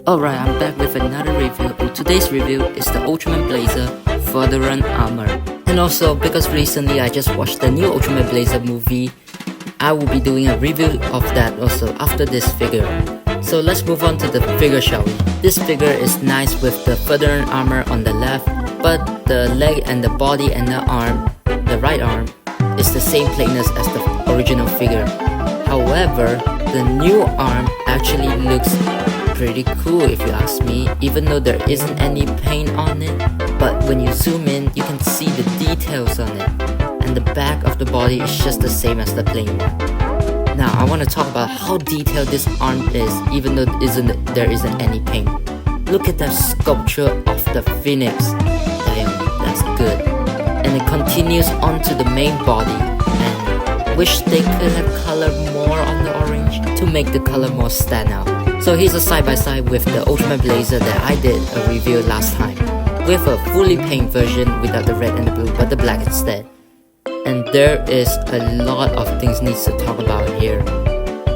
Alright, I'm back with another review. Today's review is the Ultraman Blazar Fadoran armor. And also, because recently I just watched the new Ultraman Blazar movie, I will be doing a review of that also after this figure. So let's move on to the figure, shall we? This figure is nice with the Fadoran armor on the left, but the leg and the body and the arm, the right arm, is the same plainness as the original figure. However, the new arm actually looks pretty cool if you ask me, even though there isn't any paint on it. But when you zoom in, you can see the details on it, and the back of the body is just the same as the plain one. Now I want to talk about how detailed this arm is, even though there isn't any paint. Look at that sculpture of the phoenix. Damn, that's good. And it continues onto the main body, and wish they could have colored more on the orange to make the color more stand out. So here's a side-by-side with the Ultraman Blazar that I did a review last time, with a fully paint version without the red and the blue but the black instead. And there is a lot of things needs to talk about here.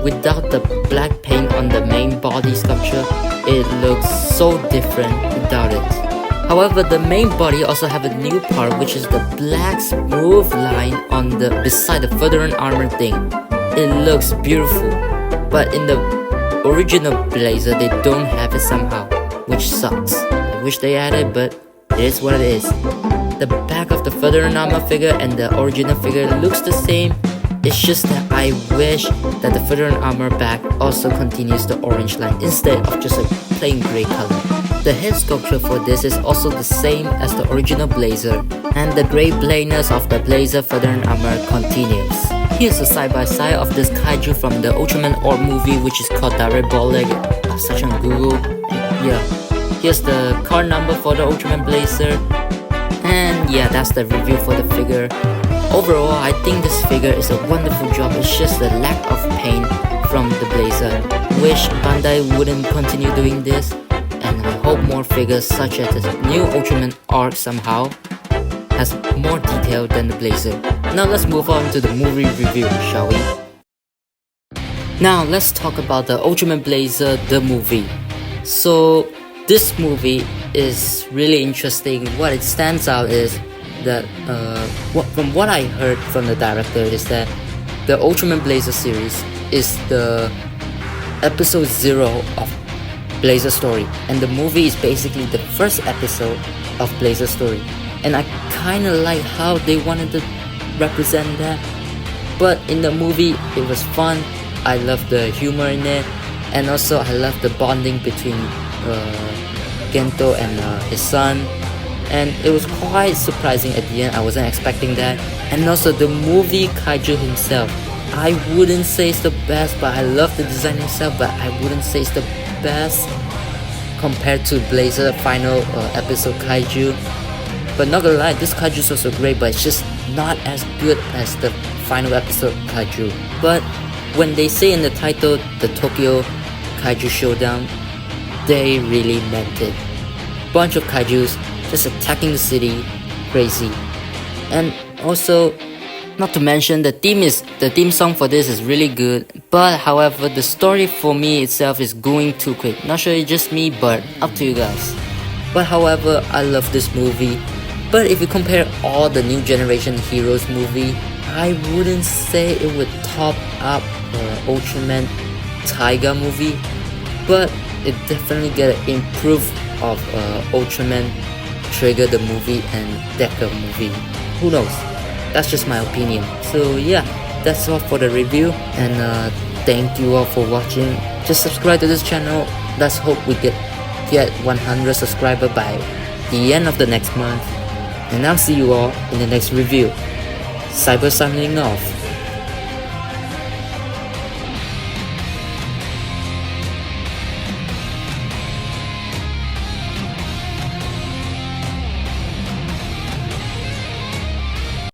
Without the black paint on the main body sculpture, it looks so different without it. However, the main body also have a new part, which is the black smooth line on the beside the Fadoran armor thing. It looks beautiful, but in the original Blazar they don't have it somehow, which sucks. I wish they had it, but it is what it is. The back of the Fadoran armor figure and the original figure looks the same. It's just that I wish that the Fadoran armor back also continues the orange line instead of just a plain grey color. The head sculpture for this is also the same as the original Blazar, and the grey plainness of the Blazar Fadoran armor continues. Here's a side-by-side of this kaiju from the Ultraman Orb movie, which is called Direct Ball Leg. I'll search on Google. Yeah. Here's the card number for the Ultraman Blazar. And yeah, that's the review for the figure. Overall, I think this figure is a wonderful job. It's just the lack of paint from the Blazar. Wish Bandai wouldn't continue doing this, and I hope more figures such as the new Ultraman arc somehow has more detail than the Blazar. Now let's move on to the movie review, shall we? Now let's talk about the Ultraman Blazar, the movie. So this movie is really interesting. What it stands out is that from what I heard from the director is that the Ultraman Blazar series is the episode 0 of Blazar story, and the movie is basically the first episode of Blazar story. And I kinda like how they wanted to represent that, but in the movie it was fun. I love the humor in it, and also I love the bonding between Gento and his son, and it was quite surprising at the end. I wasn't expecting that. And also the movie kaiju himself, I wouldn't say it's the best, but I love the design himself, but I wouldn't say it's the best compared to Blazar final episode kaiju. But not gonna lie, this kaiju is also great, but it's just not as good as the final episode kaiju. But when they say in the title, the Tokyo Kaiju Showdown, they really meant it. Bunch of kaijus just attacking the city, crazy. And also, not to mention, the theme song for this is really good. But however, the story for me itself is going too quick. Not sure it's just me, but up to you guys. But however, I love this movie. But if you compare all the new generation heroes movie, I wouldn't say it would top up Ultraman Taiga movie, but it definitely get an improve of Ultraman Trigger the movie and Deca movie. Who knows? That's just my opinion. So yeah, that's all for the review, and thank you all for watching. Just subscribe to this channel. Let's hope we get 100 subscribers by the end of the next month. And I'll see you all in the next review. C.Y.B.E.R signing off.